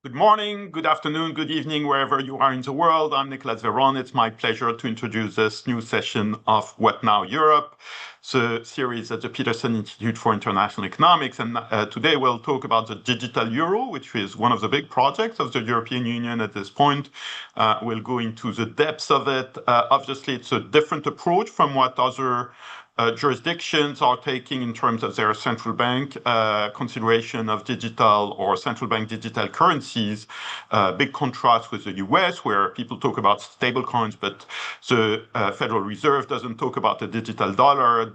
Good morning, good afternoon, good evening, wherever you are in the world. I'm Nicolas Véron. It's my pleasure to introduce this new session of What Now Europe, the series at the Peterson Institute for International Economics. And today we'll talk about the digital euro, which is one of the big projects of the European Union at this point. We'll go into the depths of it. Obviously, it's a different approach from what other jurisdictions are taking in terms of their central bank consideration of digital or central bank digital currencies. Big contrast with the US, where people talk about stable coins, but the Federal Reserve doesn't talk about the digital dollar.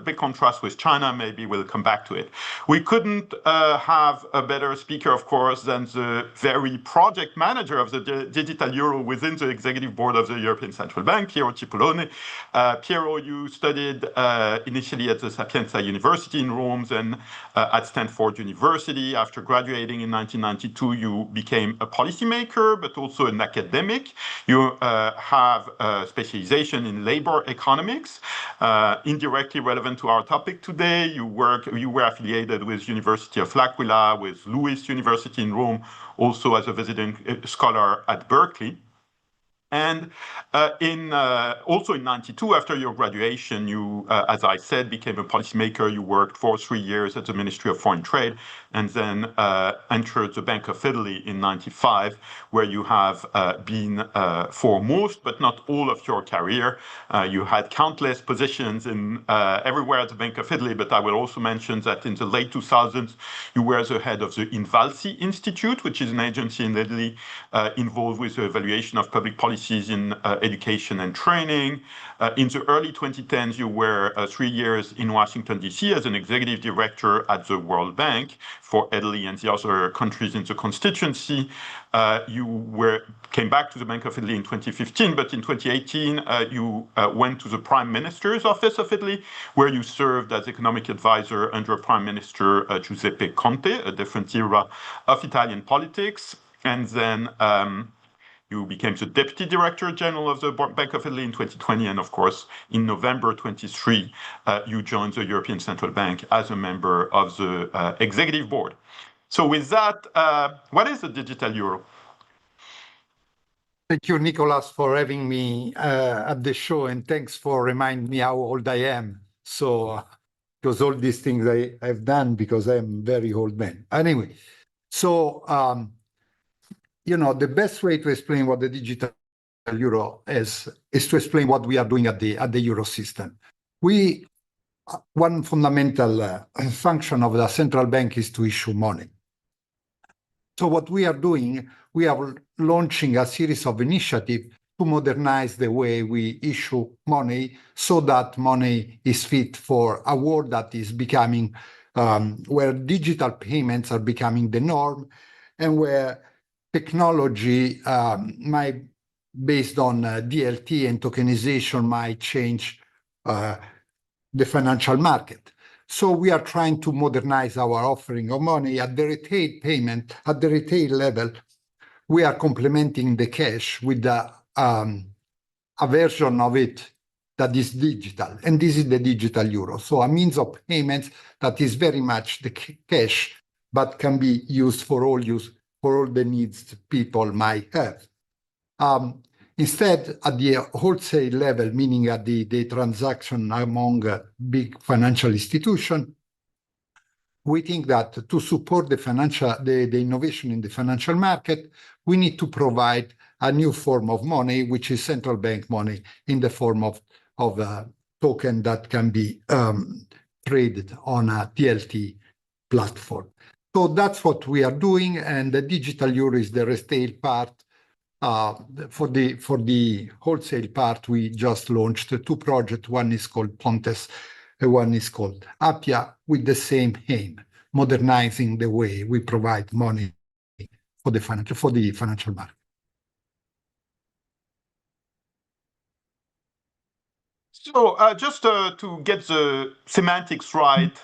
Big contrast with China. Maybe we'll come back to it. We couldn't have a better speaker, of course, than the very project manager of the digital euro within the executive board of the European Central Bank, Piero Cipollone. Piero, you studied initially at the Sapienza University in Rome, then at Stanford University. After graduating in 1992, you became a policymaker, but also an academic. You have a specialization in labor economics, indirectly relevant to our topic today. You were affiliated with University of L'Aquila, with Lewis University in Rome, also as a visiting scholar at Berkeley. And also in 92, after your graduation, you, as I said, became a policymaker. You worked for 3 years at the Ministry of Foreign Trade, and then entered the Bank of Italy in 95, where you have been for most, but not all of your career. You had countless positions in everywhere at the Bank of Italy, but I will also mention that in the late 2000s, you were the head of the Invalsi Institute, which is an agency in Italy involved with the evaluation of public policy in education and training. In the early 2010s, you were 3 years in Washington, D.C. as an executive director at the World Bank for Italy and the other countries in the constituency. You came back to the Bank of Italy in 2015, but in 2018, you went to the Prime Minister's Office of Italy, where you served as economic advisor under Prime Minister Giuseppe Conte, a different era of Italian politics. And then you became the Deputy Director General of the Bank of Italy in 2020, and of course, in November 23, you joined the European Central Bank as a member of the Executive Board. So with that, what is the digital euro? Thank you, Nicolas, for having me at the show, and thanks for reminding me how old I am. So, because all these things I've done because I'm a very old man. Anyway, so the best way to explain what the digital euro is to explain what we are doing at the euro system. One fundamental function of the central bank is to issue money. So what we are doing, we are launching a series of initiatives to modernize the way we issue money so that money is fit for a world that is becoming, where digital payments are becoming the norm, and where technology based on DLT and tokenization might change the financial market. So we are trying to modernize our offering of money at the retail payment, at the retail level. We are complementing the cash with a version of it that is digital, and this is the digital euro. So a means of payments that is very much the cash, but can be used for all the needs people might have. Instead, at the wholesale level, meaning at the transaction among big financial institutions, we think that to support the innovation in the financial market, we need to provide a new form of money, which is central bank money, in the form of a token that can be traded on a DLT platform. So that's what we are doing, and the digital euro is the retail part. For the wholesale part, we just launched 2 projects. One is called Pontes, and one is called Appia, with the same aim, modernizing the way we provide money for the financial market. So just to get the semantics right,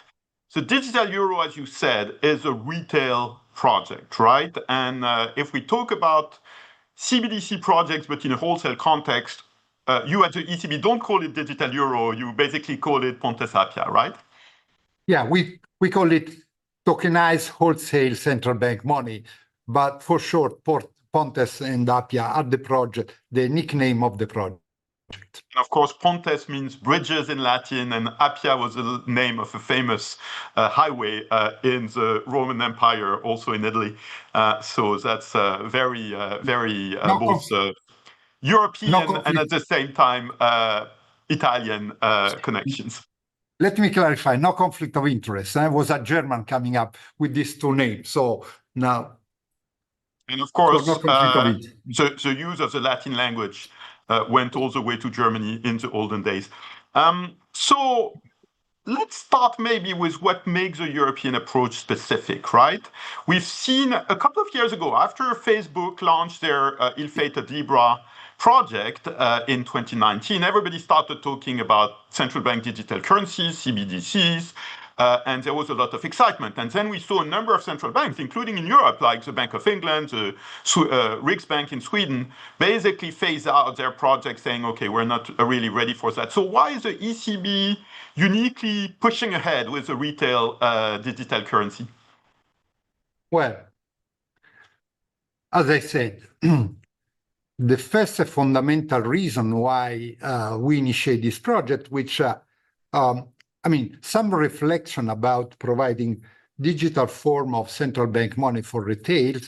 the digital euro, as you said, is a retail project, right? And if we talk about CBDC projects, but in a wholesale context, you at the ECB don't call it digital euro, you basically call it Pontes Appia, right? Yeah, we call it tokenized wholesale central bank money, but for short, Pontes and Appia are the nickname of the project. Of course, Pontes means bridges in Latin, and Appia was the name of a famous highway in the Roman Empire, also in Italy. So that's very both European and at the same time Italian connections. Let me clarify, no conflict of interest. I was a German coming up with these two names, so now. And of course, so no the use of the Latin language went all the way to Germany in the olden days. So let's start maybe with what makes the European approach specific, right? We've seen a couple of years ago, after Facebook launched their ill-fated Libra project in 2019, everybody started talking about central bank digital currencies, CBDCs, and there was a lot of excitement. And then we saw a number of central banks, including in Europe, like the Bank of England, the Riksbank in Sweden, basically phase out their projects saying, okay, we're not really ready for that. So why is the ECB uniquely pushing ahead with the retail digital currency? Well, as I said, the first fundamental reason why we initiate this project, which, some reflection about providing digital form of central bank money for retail,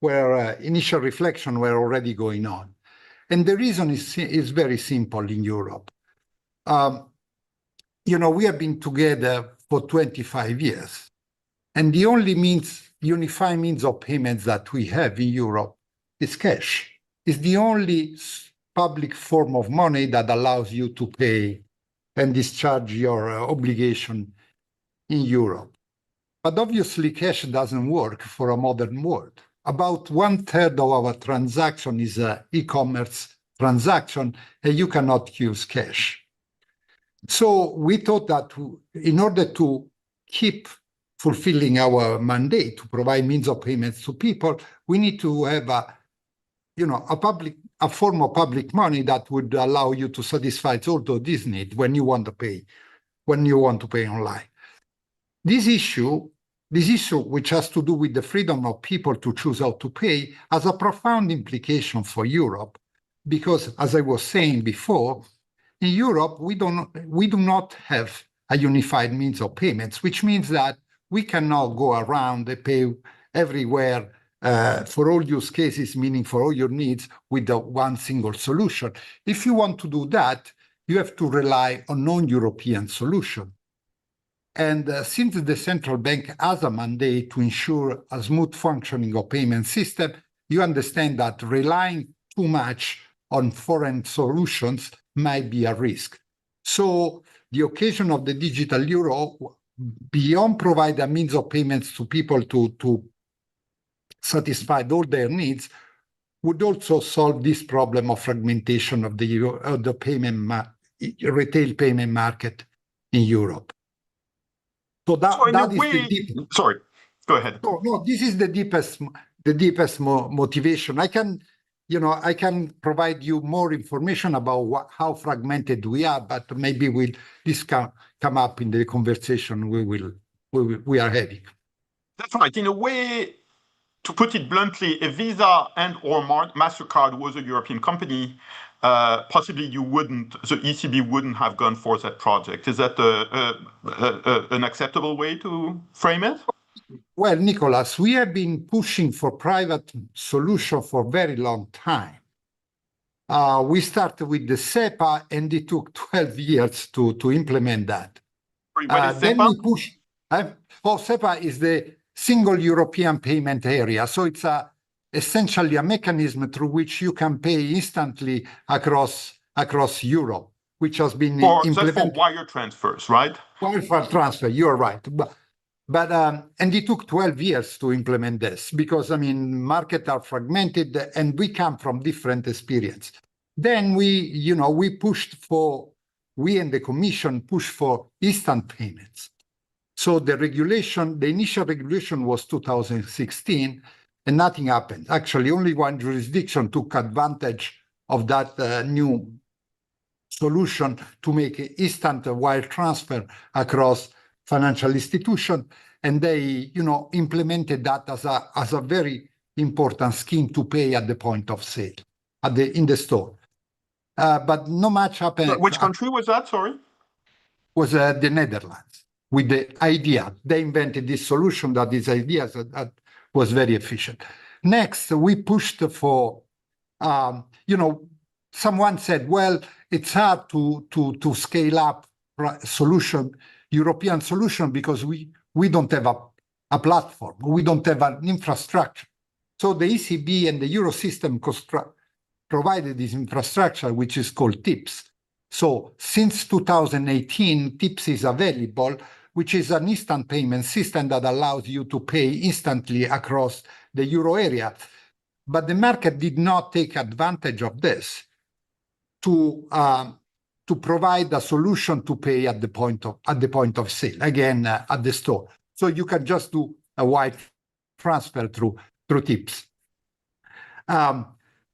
where initial reflection were already going on. And the reason is very simple in Europe. We have been together for 25 years, and the only unified means of payments that we have in Europe is cash. It's the only public form of money that allows you to pay and discharge your obligation in Europe. But obviously, cash doesn't work for a modern world. About 1/3 of our transaction is an e-commerce transaction, and you cannot use cash. So we thought that in order to keep fulfilling our mandate to provide means of payments to people, we need to have a form of public money that would allow you to satisfy all of these needs when you want to pay online. This issue, which has to do with the freedom of people to choose how to pay, has a profound implication for Europe, because, as I was saying before, in Europe, we do not have a unified means of payments, which means that we cannot go around and pay everywhere for all use cases, meaning for all your needs, with one single solution. If you want to do that, you have to rely on non-European solution. And since the central bank has a mandate to ensure a smooth functioning of payment system, you understand that relying too much on foreign solutions might be a risk. So the occasion of the digital euro, beyond provide a means of payments to people to satisfy all their needs, would also solve this problem of fragmentation of the retail payment market in Europe. So sorry, go ahead. No, this is the deepest motivation. I can provide you more information about how fragmented we are, but maybe this can come up in the conversation we are having. That's right. In a way, to put it bluntly, if Visa and/or MasterCard was a European company, possibly the ECB wouldn't have gone for that project. Is that an acceptable way to frame it? Well, Nicolas, we have been pushing for private solution for a very long time. We started with the SEPA, and it took 12 years to implement that. What is then SEPA? we pushed. SEPA is the Single European Payment Area. So it's essentially a mechanism through which you can pay instantly across Europe, which has been implemented. Just for wire transfers, right? Wire transfer, you're right. But and it took 12 years to implement this because, markets are fragmented and we come from different experience. Then we and the Commission pushed for instant payments. So the initial regulation was 2016, and nothing happened. Actually, only one jurisdiction took advantage of that new solution to make instant wire transfer across financial institution, and they implemented that as a very important scheme to pay at the point of sale, in the store. But not much happened. Which country was that? Sorry. Was the Netherlands, with the idea. They invented this solution that this idea that was very efficient. Next, we pushed for, someone said, well, it's hard to scale up European solution because we don't have a platform, we don't have an infrastructure. So the ECB and the Eurosystem provided this infrastructure, which is called TIPS. So since 2018, TIPS is available, which is an instant payment system that allows you to pay instantly across the euro area. But the market did not take advantage of this to provide a solution to pay at the point of sale, again, at the store. So you can just do a wire transfer through TIPS.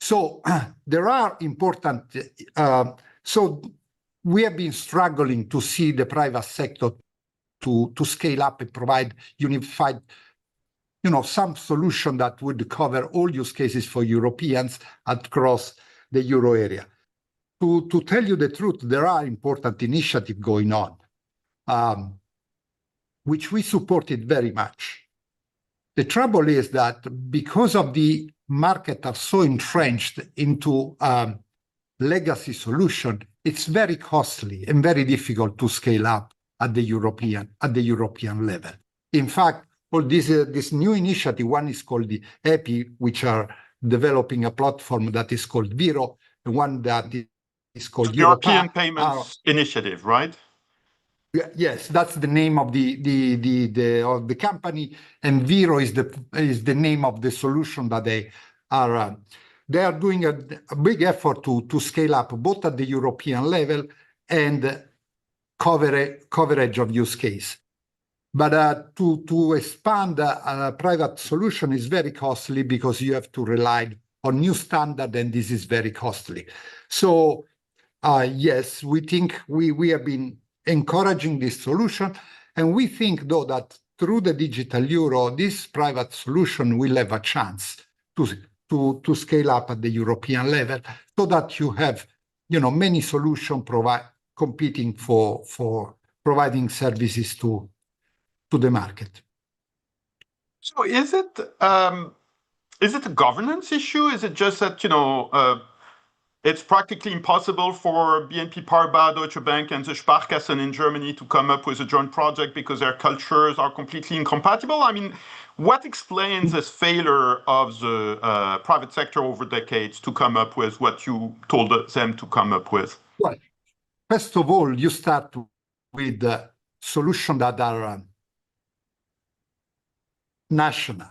So there are important. So we have been struggling to see the private sector to scale up and provide unified, some solution that would cover all use cases for Europeans across the euro area. To tell you the truth, there are important initiatives going on, which we supported very much. The trouble is that because of the market are so entrenched into legacy solution, it's very costly and very difficult to scale up at the European level. In fact, all this new initiative, one is called the PIIE, which are developing a platform that is called Vero, and one that is called European Payments Initiative, right? Yes, that's the name of the company, and Vero is the name of the solution that they are doing a big effort to scale up both at the European level and coverage of use case. But to expand a private solution is very costly because you have to rely on new standard, and this is very costly. So yes, we think we have been encouraging this solution, and we think though that through the digital euro, this private solution will have a chance to scale up at the European level, so that you have many solutions competing for providing services to the market. So is it a governance issue? Is it just that it's practically impossible for BNP Paribas, Deutsche Bank, and the Sparkassen in Germany to come up with a joint project because their cultures are completely incompatible? I mean, what explains this failure of the private sector over decades to come up with what you told them to come up with? Well, first of all, you start with solutions that are national.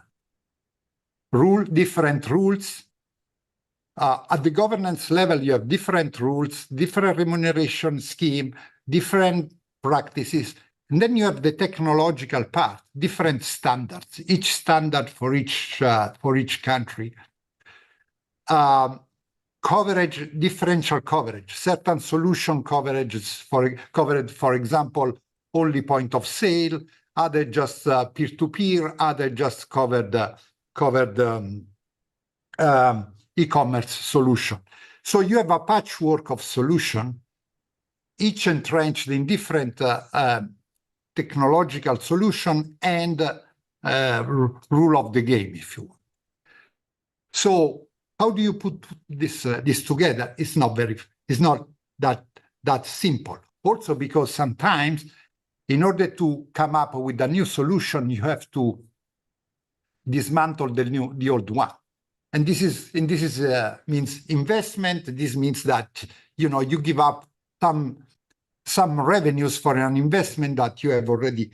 Different rules. At the governance level, you have different rules, different remuneration scheme, different practices. And then you have the technological part, different standards, each standard for each country. Coverage, differential coverage, certain solution coverages covered, for example, only point of sale, other just peer-to-peer, other just covered e-commerce solution. So you have a patchwork of solution, each entrenched in different technological solution and rule of the game, if you want. So how do you put this together? It's not that simple. Also because sometimes, in order to come up with a new solution, you have to dismantle the old one. And this means investment. This means that you give up some revenues for an investment that you have already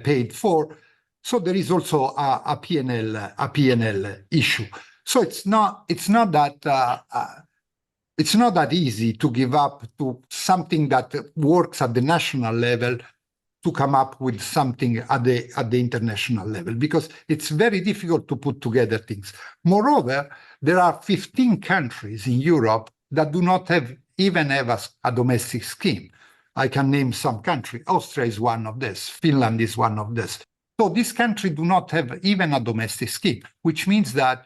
paid for. So there is also a P&L issue. So it's not that easy to give up to something that works at the national level to come up with something at the international level, because it's very difficult to put together things. Moreover, there are 15 countries in Europe that do not even have a domestic scheme. I can name some countries. Austria is one of this. Finland is one of this. So these countries do not have even a domestic scheme, which means that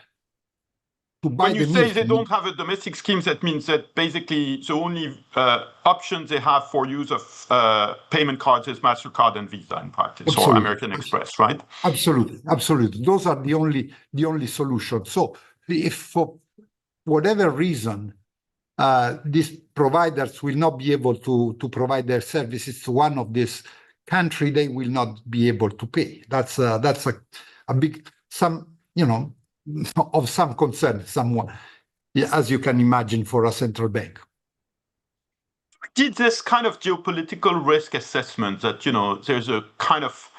to buy when you the say milk. they don't have a domestic scheme, that means that basically the only options they have for use of payment cards is MasterCard and Visa in practice, or Absolutely. American Express, right? Absolutely, absolutely. Those are the only solution. So if for whatever reason these providers will not be able to provide their services to one of these country, they will not be able to pay. That's a big of some concern, somewhat, as you can imagine, for a central bank. Did this kind of geopolitical risk assessment that, there's a kind of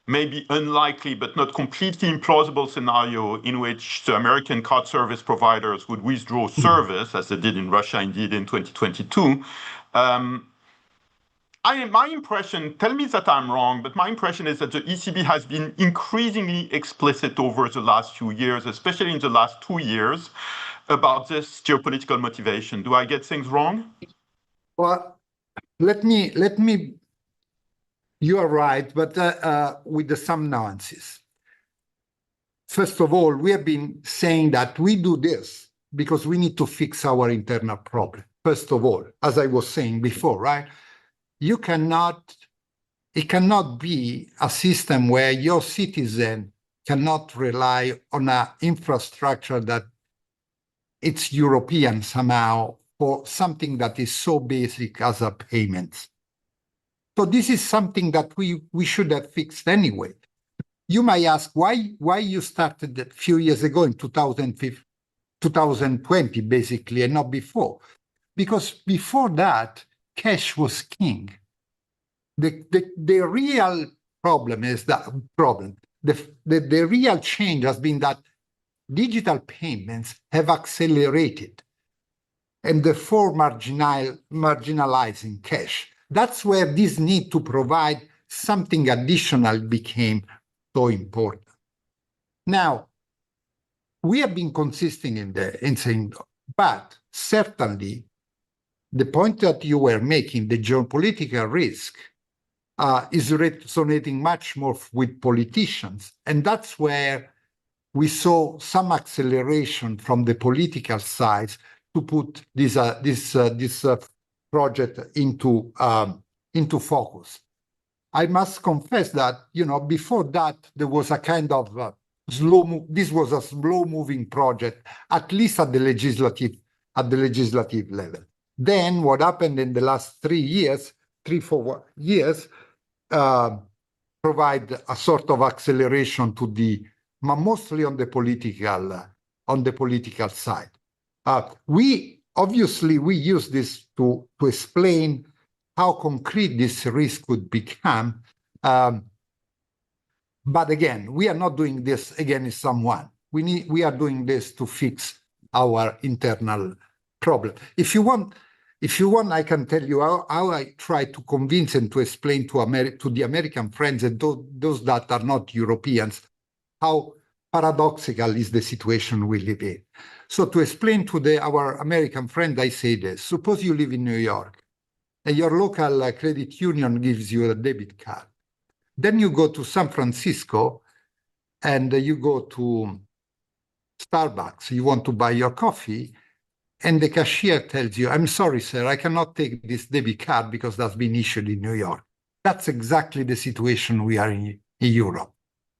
maybe unlikely but not completely implausible scenario in which the American card service providers would withdraw service, as they did in Russia indeed in 2022. My impression, tell me that I'm wrong, but my impression is that the ECB has been increasingly explicit over the last few years, especially in the last 2 years, about this geopolitical motivation. Do I get things wrong? Well, let me. You are right, but with some nuances. First of all, we have been saying that we do this because we need to fix our internal problem. First of all, as I was saying before, right? It cannot be a system where your citizen cannot rely on an infrastructure that it's European somehow for something that is so basic as a payment. So this is something that we should have fixed anyway. You might ask why you started a few years ago in 2020, basically, and not before. Because before that, cash was king. The real problem is that the real change has been that digital payments have accelerated and therefore marginalizing cash. That's where this need to provide something additional became so important. Now, we have been consistent in saying, but certainly the point that you were making, the geopolitical risk, is resonating much more with politicians. And that's where we saw some acceleration from the political side to put this project into focus. I must confess that, before that, there was a kind of this was a slow-moving project, at least at the legislative level. Then what happened in the last 4 years, provide a sort of acceleration to mostly on the political side. We use this to explain how concrete this risk could become. But again, we are not doing this against someone. We are doing this to fix our internal problem. If you want, I can tell you how I try to convince and to explain to the American friends and those that are not Europeans, how paradoxical is the situation we live in. So to explain to our American friend, I say this: suppose you live in New York and your local credit union gives you a debit card. Then you go to San Francisco and you go to Starbucks. You want to buy your coffee, and the cashier tells you, "I'm sorry, sir, I cannot take this debit card because that's been issued in New York." That's exactly the situation we are in Europe.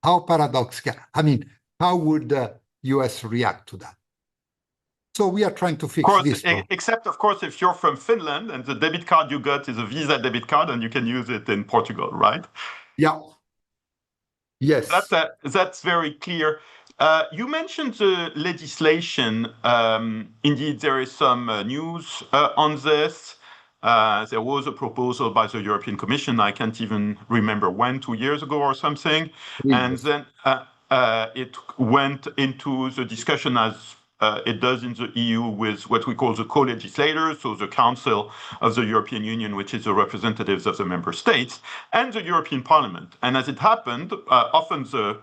How paradoxical. I mean, how would the US react to that? So we are trying to fix this problem. Except, of course, if you're from Finland and the debit card you got is a Visa debit card and you can use it in Portugal, right? Yeah. Yes. That's very clear. You mentioned the legislation. Indeed, there is some news on this. There was a proposal by the European Commission. I can't even remember when, 2 years ago or something. And then it went into the discussion as it does in the EU with what we call the co-legislators, so the Council of the European Union, which is the representatives of the member states, and the European Parliament. And as it happened, often the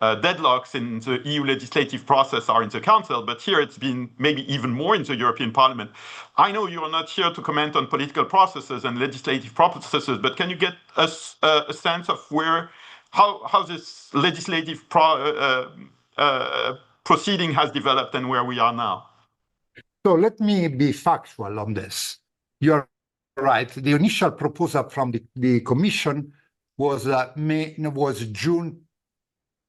deadlocks in the EU legislative process are in the Council, but here it's been maybe even more in the European Parliament. I know you're not here to comment on political processes and legislative processes, but can you get us a sense of how this legislative proceeding has developed and where we are now. So let me be factual on this. You're right. The initial proposal from the Commission was June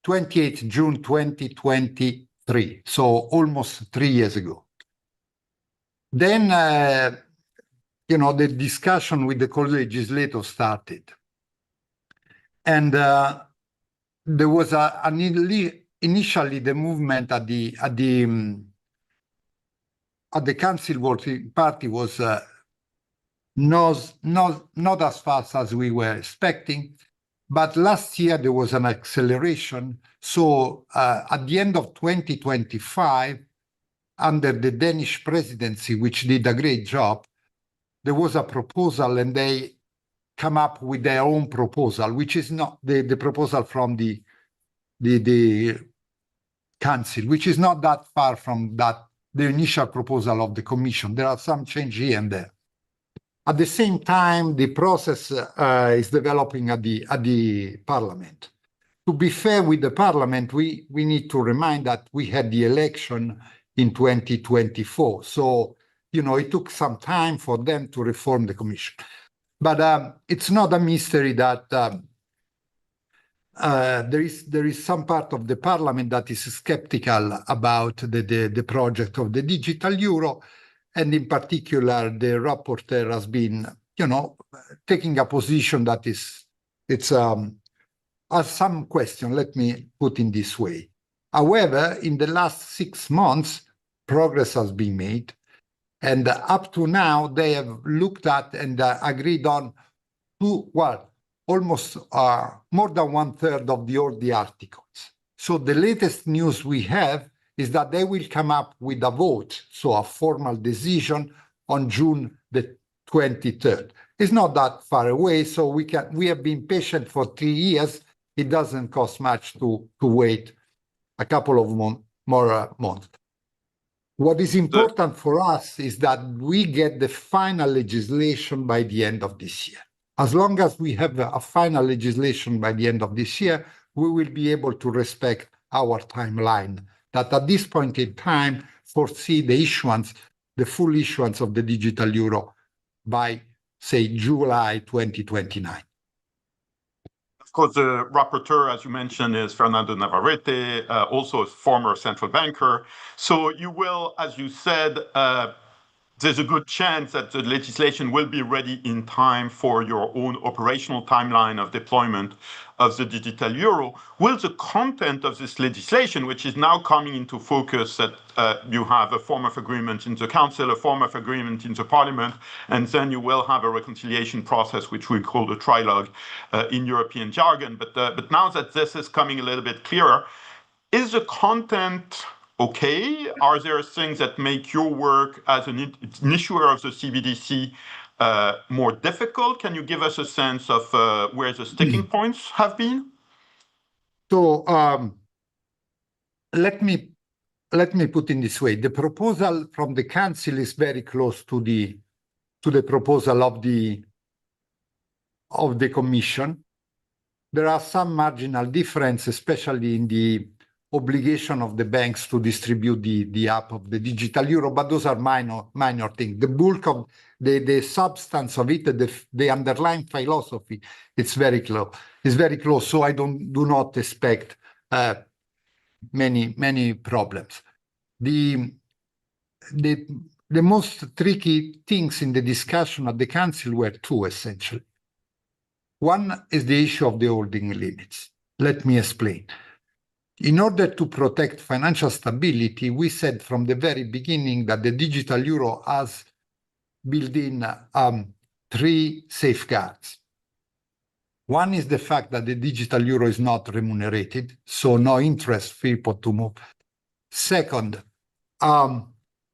28 June 2023, so almost 3 years ago. Then, the discussion with the co-legislators started. And there was initially the movement at the Council Working Party was not as fast as we were expecting. But last year, there was an acceleration. So at the end of 2025, under the Danish presidency, which did a great job, there was a proposal and they come up with their own proposal, which is not the proposal from the Council, which is not that far from the initial proposal of the Commission. There are some changes here and there. At the same time, the process is developing at the Parliament. To be fair with the Parliament, we need to remind that we had the election in 2024. So, it took some time for them to reform the Commission. But it's not a mystery that there is some part of the Parliament that is skeptical about the project of the digital euro. And in particular, the rapporteur has been, taking a position that has some question, let me put in this way. However, in the last 6 months, progress has been made. And up to now, they have looked at and agreed on almost more than 1/3 of all the articles. So the latest news we have is that they will come up with a vote, so a formal decision on June the 23rd. It's not that far away, so we have been patient for 3 years. It doesn't cost much to wait a couple of more months. What is important for us is that we get the final legislation by the end of this year. As long as we have a final legislation by the end of this year, we will be able to respect our timeline that at this point in time foresee the full issuance of the digital euro by, say, July 2029. Of course, the rapporteur, as you mentioned, is Fernando Navarrete, also a former central banker. So you will, as you said, there's a good chance that the legislation will be ready in time for your own operational timeline of deployment of the digital euro. Will the content of this legislation, which is now coming into focus, that you have a form of agreement in the Council, a form of agreement in the Parliament, and then you will have a reconciliation process, which we call the trilogue in European jargon. But now that this is coming a little bit clearer, is the content okay? Are there things that make your work as an issuer of the CBDC more difficult? Can you give us a sense of where the sticking points have been? So let me put in this way. The proposal from the Council is very close to the proposal of the Commission. There are some marginal differences, especially in the obligation of the banks to distribute the app of the digital euro, but those are minor things. The bulk of the substance of it, the underlying philosophy, it's very close. It's very close, so I do not expect many problems. The most tricky things in the discussion at the Council were two, essentially. One is the issue of the holding limits. Let me explain. In order to protect financial stability, we said from the very beginning that the digital euro has built in 3 safeguards. One is the fact that the digital euro is not remunerated, so no interest fee to move. Second,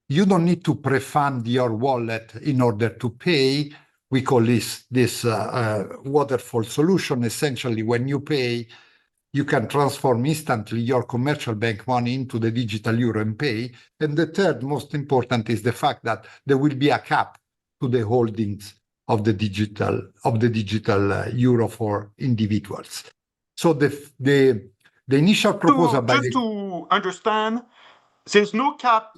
you don't need to pre-fund your wallet in order to pay. We call this waterfall solution. Essentially, when you pay, you can transform instantly your commercial bank money into the digital euro and pay. And the third most important is the fact that there will be a cap to the holdings of the digital euro for individuals. So the The initial proposal by just to understand, there's no cap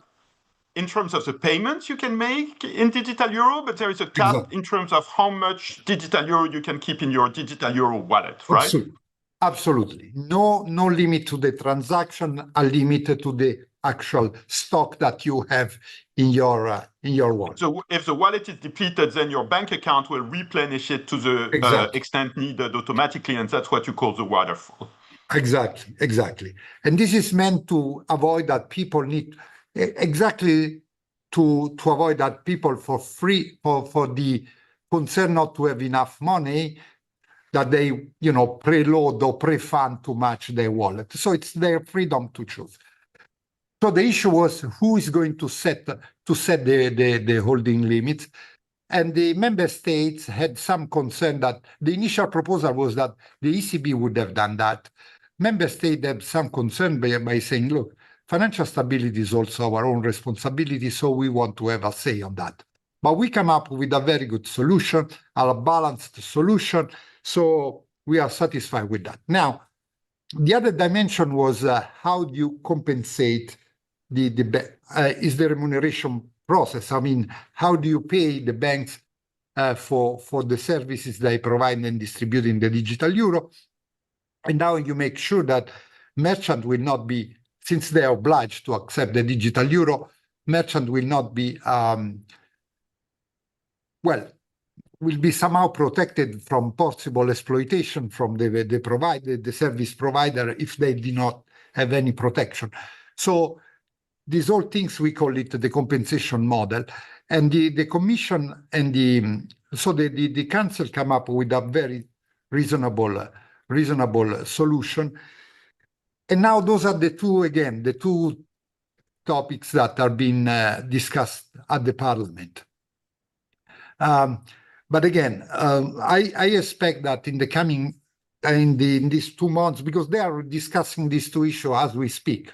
in terms of the payments you can make in digital euro, but there is a cap Exactly. in terms of how much digital euro you can keep in your digital euro wallet, right? Absolutely. Absolutely. No limit to the transaction, a limit to the actual stock that you have in your wallet. So if the wallet is depleted, then your bank account will replenish it to the Exactly. extent needed automatically, and that's what you call the waterfall. Exactly. And this is meant to avoid that people need exactly to avoid that people for the concern not to have enough money that they preload or pre-fund too much their wallet. So it's their freedom to choose. So the issue was who is going to set the holding limits. And the member states had some concern that the initial proposal was that the ECB would have done that. Member states have some concern by saying, look, financial stability is also our own responsibility, so we want to have a say on that. But we come up with a very good solution, a balanced solution, so we are satisfied with that. Now, the other dimension was how do you compensate is the remuneration process. I mean, how do you pay the banks for the services they provide and distribute in the digital euro? And now you make sure that merchant will not be, since they are obliged to accept the digital euro, merchant will not be, will be somehow protected from possible exploitation from the service provider if they do not have any protection. So these all things, we call it the compensation model. And the Commission and the Council come up with a very reasonable solution. And now those are the two topics that are being discussed at the Parliament. But again, I expect that in the coming, in these 2 months, because they are discussing these two issues as we speak,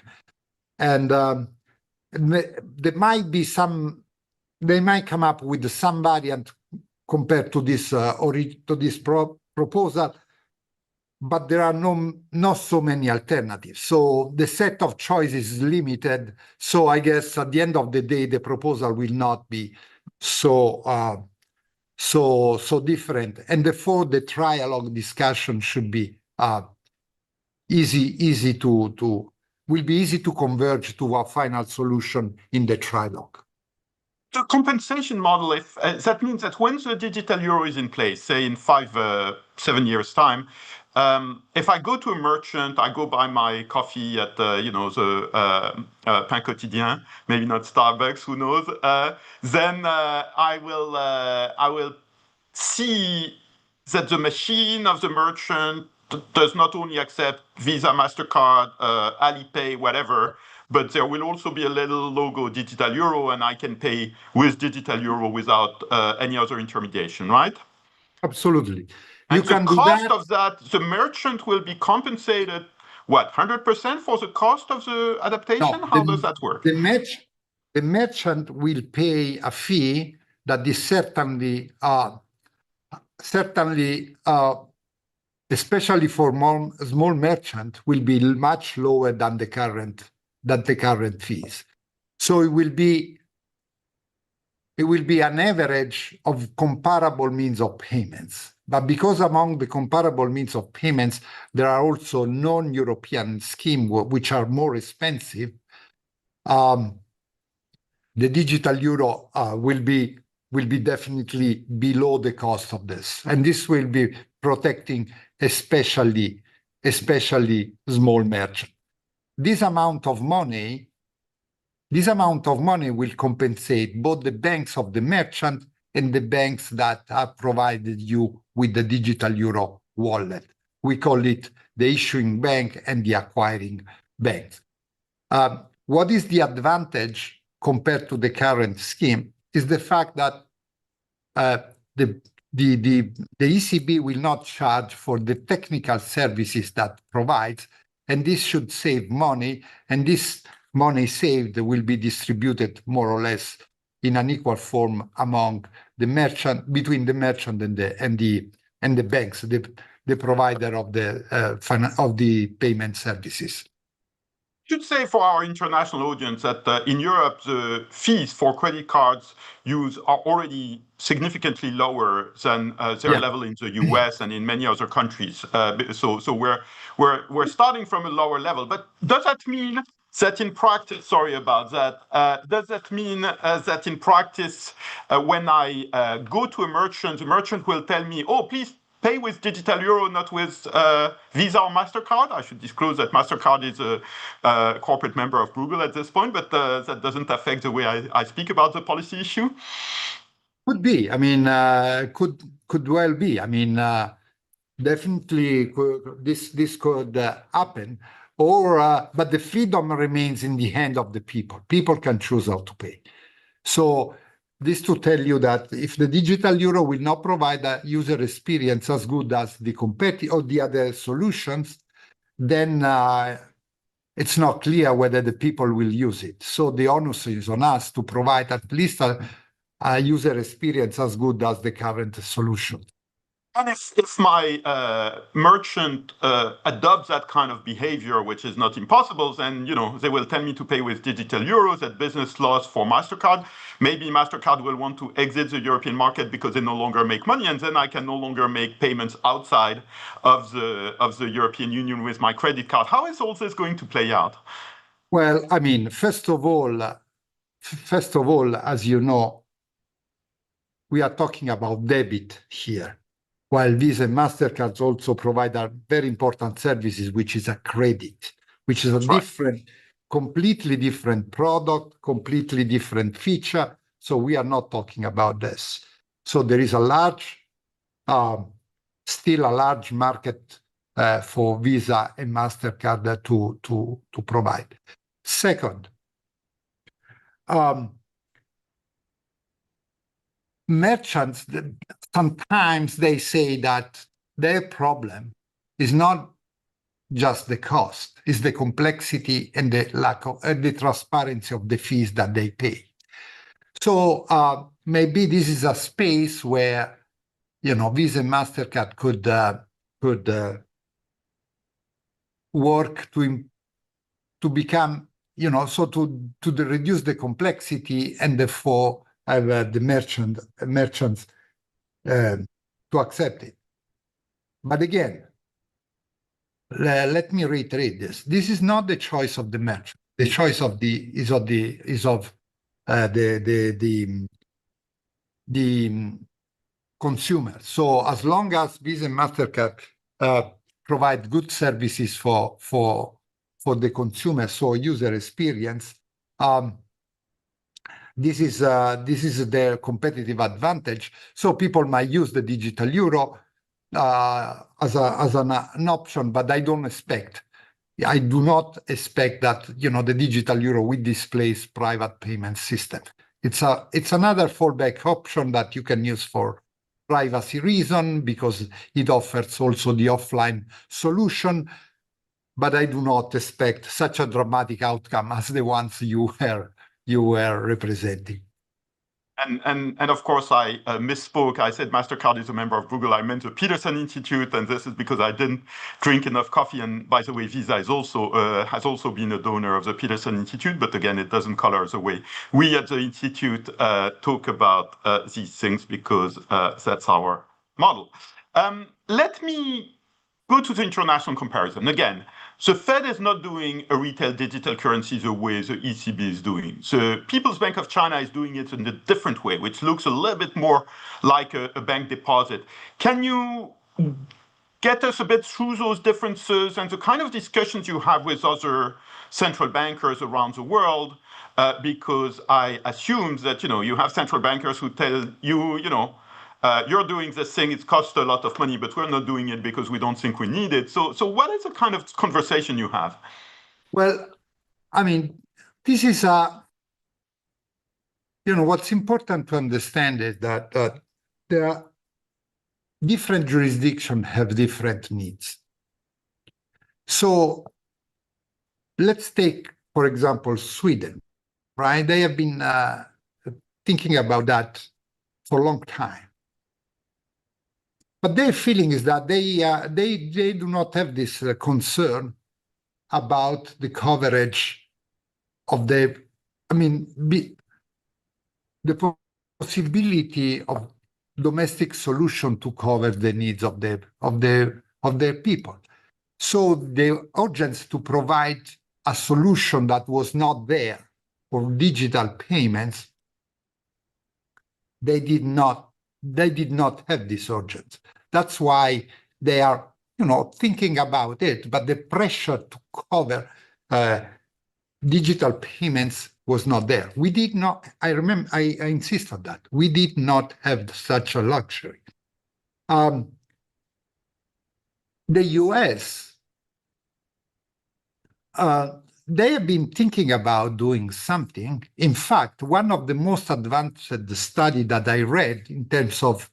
and there might be they might come up with some variant compared to this proposal, but there are not so many alternatives. So the set of choices is limited. So I guess at the end of the day, the proposal will not be so different, and therefore the trialogue discussion should be easy to converge to a final solution in the trialogue. The compensation model, if that means that when the digital euro is in place, say in 5-7 years time, if I go to a merchant, I go buy my coffee at the Pain Quotidien, maybe not Starbucks, who knows? Then I will see that the machine of the merchant does not only accept Visa, MasterCard, Alipay, whatever, but there will also be a little logo digital euro, and I can pay with digital euro without any other intermediation, right? Absolutely. And the cost of that, the merchant will be compensated, what, 100% for the cost of the adaptation? How does that work? The merchant will pay a fee that is certainly, especially for small merchant, will be much lower than the current fees. So it will be an average of comparable means of payments. But because among the comparable means of payments, there are also non-European schemes which are more expensive, the digital euro will be definitely below the cost of this. And this will be protecting especially small merchants. This amount of money will compensate both the banks of the merchant and the banks that have provided you with the digital euro wallet. We call it the issuing bank and the acquiring bank. What is the advantage compared to the current scheme is the fact that the ECB will not charge for the technical services that provides, and this should save money, and this money saved will be distributed more or less in an equal form among the merchant, between the merchant and the banks. The the provider of the payment services. Should say for our international audience that in Europe, the fees for credit cards used are already significantly lower than their level in the US and in many other countries. So we're starting from a lower level. But does that mean that in practice, sorry about that, does that mean that in practice, when I go to a merchant, the merchant will tell me, oh, please pay with digital euro, not with Visa or MasterCard? I should disclose that MasterCard is a corporate member of Google at this point, but that doesn't affect the way I speak about the policy issue. Could be. I mean, could well be. I mean, definitely this could happen. But the freedom remains in the hand of the people. People can choose how to pay. So this to tell you that if the digital euro will not provide a user experience as good as the competitor or the other solutions, then it's not clear whether the people will use it. So the onus is on us to provide at least a user experience as good as the current solution. And if my merchant adopts that kind of behavior, which is not impossible, then they will tell me to pay with digital euros at business loss for MasterCard. Maybe MasterCard will want to exit the European market because they no longer make money, and then I can no longer make payments outside of the European Union with my credit card. How is all this going to play out? Well, I mean, first of all, as you know, we are talking about debit here, while Visa and MasterCard also provide a very important services, which is a credit, which is a completely different product, completely different feature. So we are not talking about this. So there is still a large market for Visa and MasterCard to provide. Second, merchants, sometimes they say that their problem is not just the cost, it's the complexity and the lack of the transparency of the fees that they pay. So maybe this is a space where Visa and MasterCard could work to become to reduce the complexity and therefore have the merchants to accept it. But again, let me reiterate this. This is not the choice of the merchant. The choice of the consumer. So as long as Visa and MasterCard provide good services for the consumer, so user experience, this is their competitive advantage. So people might use the digital euro as an option, but I do not expect that the digital euro will displace private payment system. It's another fallback option that you can use for privacy reason because it offers also the offline solution. But I do not expect such a dramatic outcome as the ones you were representing. And of course, I misspoke. I said MasterCard is a member of Google. I meant the Peterson Institute, and this is because I didn't drink enough coffee. And by the way, Visa is also has also been a donor of the Peterson Institute. But again, it doesn't color the way we at the Institute talk about these things because that's our model. Let me go to the international comparison. Again, the Fed is not doing a retail digital currency the way the ECB is doing. The People's Bank of China is doing it in a different way, which looks a little bit more like a bank deposit. Can you get us a bit through those differences and the kind of discussions you have with other central bankers around the world? Because I assume that, you have central bankers who tell you, you're doing this thing, it costs a lot of money, but we're not doing it because we don't think we need it. So what is the kind of conversation you have? Well, I mean, this is what's important to understand is that there are different jurisdictions have different needs. So let's take, for example, Sweden, right? They have been thinking about that for a long time. But their feeling is that they do not have this concern about the coverage of the possibility of domestic solution to cover the needs of their people. So the urgency to provide a solution that was not there for digital payments, they did not have this urgency. That's why they are, thinking about it, but the pressure to cover digital payments was not there. We did not, I remember, I insist on that. We did not have such a luxury. The US, they have been thinking about doing something. In fact, one of the most advanced study that I read in terms of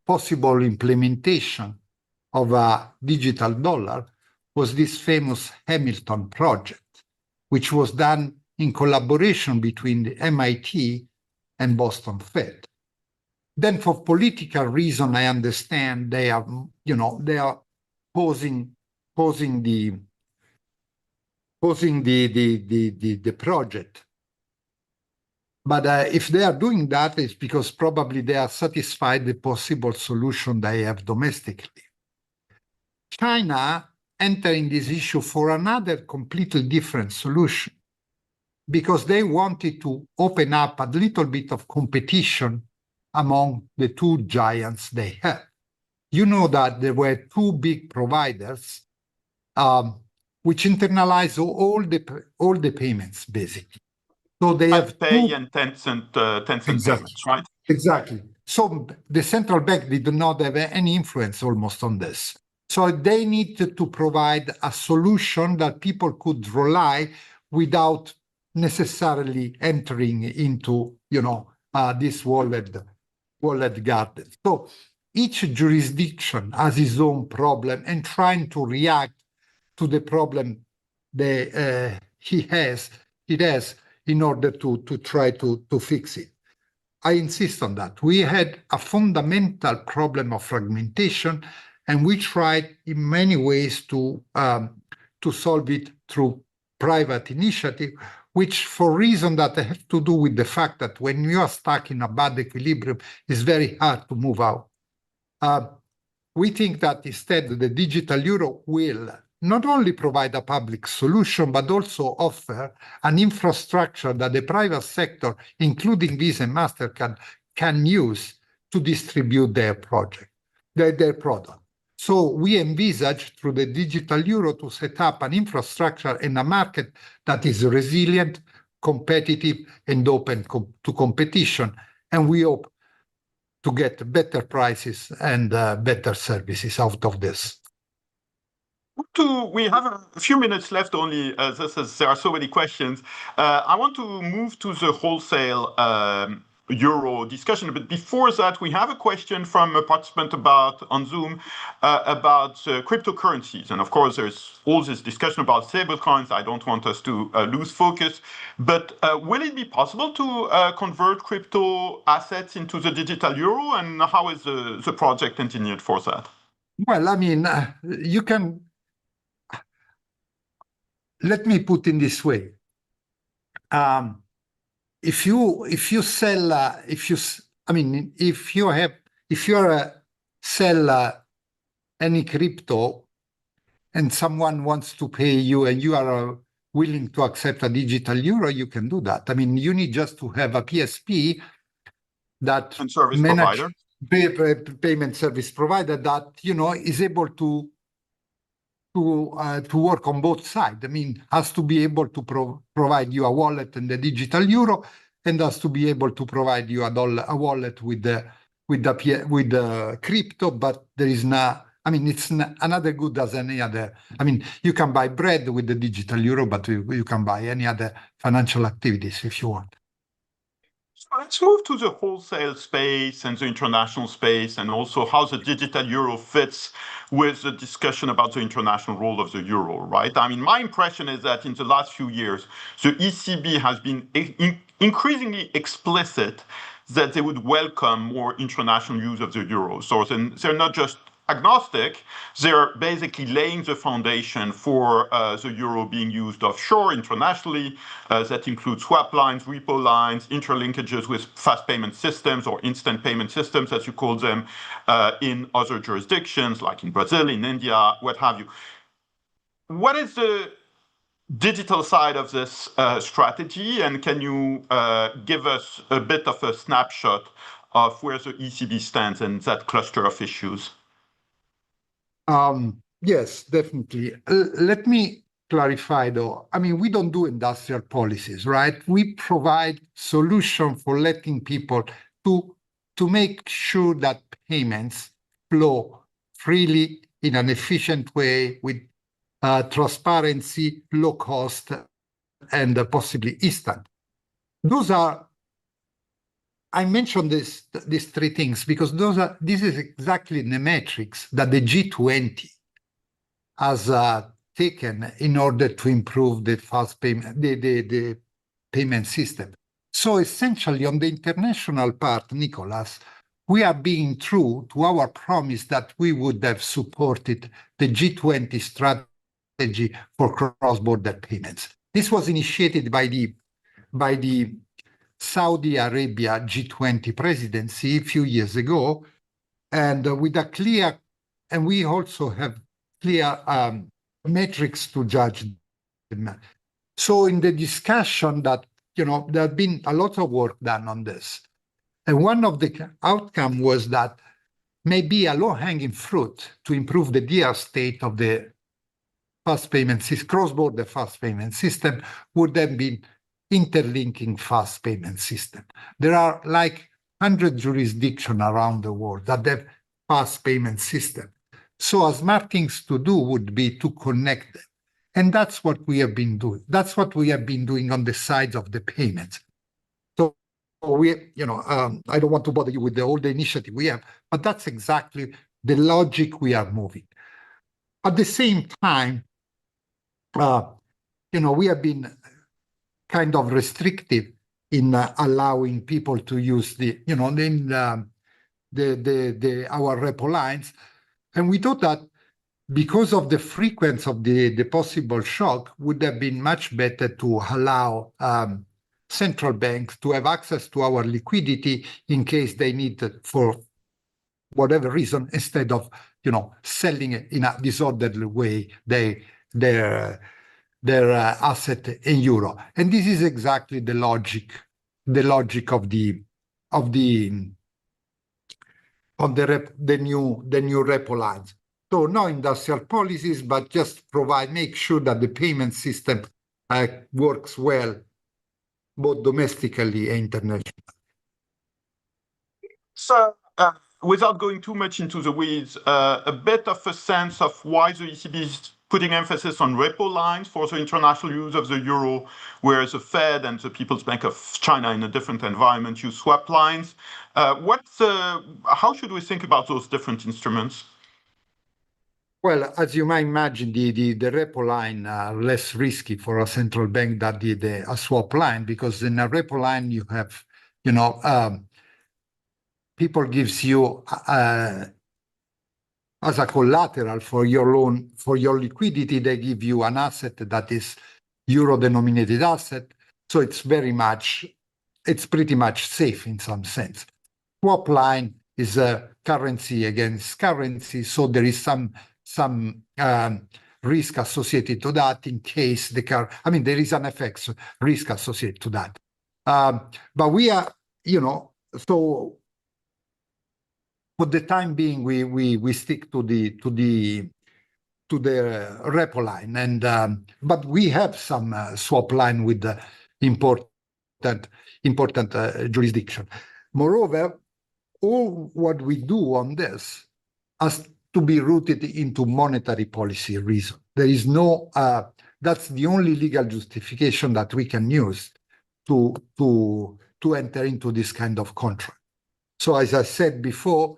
possible implementation of a digital dollar was this famous Hamilton project, which was done in collaboration between the MIT and Boston Fed. Then for political reason, I understand they are posing the project. But if they are doing that, it's because probably they are satisfied the possible solution they have domestically. China entering this issue for another completely different solution, because they wanted to open up a little bit of competition among the two giants they have. You know that there were two big providers which internalize all the payments, basically. So they have PIIE and Tencent payments, right? Exactly. So the central bank did not have any influence almost on this. So they needed to provide a solution that people could rely without necessarily entering into, this walled garden. So each jurisdiction has its own problem and trying to react to the problem it has in order to try to fix it. I insist on that. We had a fundamental problem of fragmentation, and we tried in many ways to solve it through private initiative, which for reasons that have to do with the fact that when you are stuck in a bad equilibrium, it's very hard to move out. We think that instead the digital euro will not only provide a public solution, but also offer an infrastructure that the private sector, including Visa and MasterCard, can use to distribute their product. So we envisage through the digital euro to set up an infrastructure and a market that is resilient, competitive, and open to competition. And we hope to get better prices and better services out of this. We have a few minutes left only, there are so many questions. I want to move to the wholesale euro discussion, but before that, we have a question from a participant on Zoom about cryptocurrencies. And of course, there's all this discussion about stablecoins. I don't want us to lose focus, but will it be possible to convert crypto assets into the digital euro? And how is the project engineered for that? Well, you can. Let me put it this way. If you sell any crypto and someone wants to pay you and you are willing to accept a digital euro, you can do that. You need just to have a PSP that provider. Payment service provider that is able to work on both sides. Has to be able to provide you a wallet and the digital euro, and has to be able to provide you a wallet with the crypto. But there is not. It's another good as any other. You can buy bread with the digital euro, but you can buy any other financial activities if you want. So let's move to the wholesale space and the international space, and also how the digital euro fits with the discussion about the international role of the euro, right? My impression is that in the last few years, the ECB has been increasingly explicit that they would welcome more international use of the euro. So they're not just agnostic, they're basically laying the foundation for the euro being used offshore internationally. That includes swap lines, repo lines, interlinkages with fast payment systems or instant payment systems, as you call them, in other jurisdictions, like in Brazil, in India, what have you. What is the digital side of this strategy, and can you give us a bit of a snapshot of where the ECB stands in that cluster of issues? Yes, definitely. Let me clarify, though. I mean, we don't do industrial policies, right? We provide solutions for letting people to make sure that payments flow freely in an efficient way with transparency, low cost, and possibly instant. I mentioned these three things because this is exactly the metrics that the G20 has taken in order to improve the fast payment, the payment system. So essentially, on the international part, Nicolas, we are being true to our promise that we would have supported the G20 strategy for cross-border payments. This was initiated by the Saudi Arabia G20 presidency a few years ago, and with a clear, and we also have clear metrics to judge them. So in the discussion that, there have been a lot of work done on this. And one of the outcome was that maybe a low-hanging fruit to improve the DR state of the fast payment system, cross-border fast payment system, would then be interlinking fast payment system. There are like 100 jurisdictions around the world that have fast payment system. So a smart things to do would be to connect them. And that's what we have been doing. That's what we have been doing on the sides of the payments. So we, I don't want to bother you with all the initiative we have, but that's exactly the logic we are moving. At the same time, we have been kind of restrictive in allowing people to use our repo lines. And we thought that because of the frequency of the possible shock, would have been much better to allow central banks to have access to our liquidity in case they need it for whatever reason, instead of selling it in a disorderly way their asset in euro. And this is exactly the logic of the new repo lines. So no industrial policies, but just make sure that the payment system works well, both domestically and internationally. So, without going too much into the weeds, a bit of a sense of why the ECB is putting emphasis on repo lines for the international use of the euro, whereas the Fed and the People's Bank of China in a different environment use swap lines. How should we think about those different instruments? Well, as you might imagine, the repo line are less risky for a central bank than a swap line, because in a repo line you have, people gives you as a collateral for your loan, for your liquidity, they give you an asset that is euro-denominated asset. So it's pretty much safe in some sense. Swap line is a currency against currency, so there is some risk associated to that in case there is an FX risk associated to that. But we are, so for the time being, we stick to the repo line, and but we have some swap line with the important jurisdiction. Moreover, all what we do on this has to be rooted into monetary policy reason. There is no, that's the only legal justification that we can use to enter into this kind of contract. So as I said before,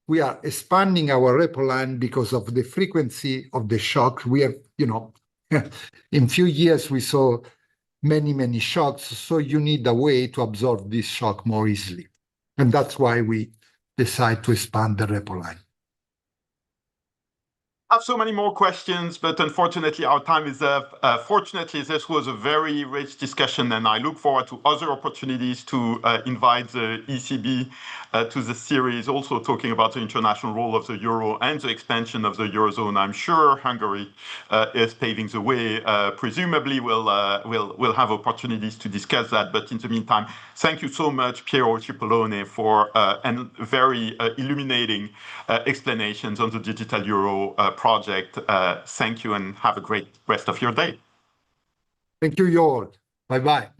we are expanding our repo line because of the frequency of the shock. We have, in few years we saw many shocks, so you need a way to absorb this shock more easily. And that's why we decide to expand the repo line. I have so many more questions, but unfortunately our time is up. Fortunately, this was a very rich discussion, and I look forward to other opportunities to invite the ECB to the series, also talking about the international role of the euro and the expansion of the eurozone. I'm sure Hungary is paving the way. Presumably, we'll have opportunities to discuss that. But in the meantime, thank you so much, Piero Cipollone, for very illuminating explanations on the digital euro project. Thank you and have a great rest of your day. Thank you, Jörg. Bye-bye.